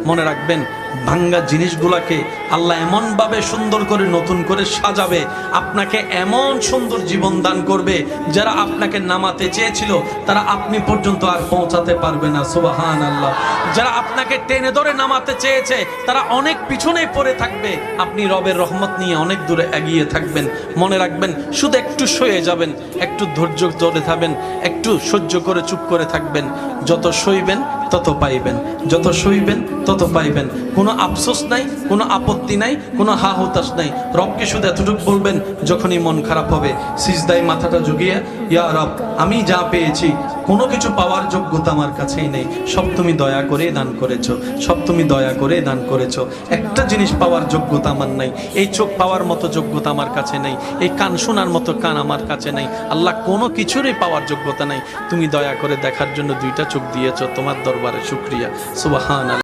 মনে রাখবেন ভাঙ্গা জিনিসগুলোকে আল্লাহ এমনভাবে সুন্দর করে নতুন করে সাজাবে, আপনাকে এমন সুন্দর জীবন দান করবে, যারা আপনাকে নামাতে চেয়েছিল তারা আপনি পর্যন্ত আর পৌঁছাতে পারবে না। সুবহানাল্লাহ। যারা আপনাকে টেনে ধরে নামাতে চেয়েছে তারা অনেক পিছনে পড়ে থাকবে, আপনি রবের রহমত নিয়ে অনেক দূরে এগিয়ে থাকবেন। মনে রাখবেন, শুধু একটু সয়ে যাবেন, একটু ধৈর্য ধরে থাকবেন, একটু সহ্য করে চুপ করে থাকবেন। যত সইবেন তত পাইবেন, যত সইবেন তত পাইবেন। কোনো আফসোস নাই, কোনো আপত্তি নাই, কোনো হা হতাশ নাই। রবকে শুধু এতটুকু বলবেন, যখনই মন খারাপ হবে সিজদায় মাথাটা ঝুঁকিয়ে, ইয়া রব, আমি যা পেয়েছি কোনো কিছু পাওয়ার যোগ্যতা আমার কাছেই নেই, সব তুমি দয়া করে দান করেছো, সব তুমি দয়া করে দান করেছো। একটা জিনিস পাওয়ার যোগ্যতা আমার নাই, এই চোখ পাওয়ার মতো যোগ্যতা আমার কাছে নেই, এই কান শোনার মতো কান আমার কাছে নেই। আল্লাহ, কোনো কিছুরই পাওয়ার যোগ্যতা নাই, তুমি দয়া করে দেখার জন্য দুইটা চোখ দিয়েছো, তোমার দরবারে শুকরিয়া। সুবহানাল্লাহ।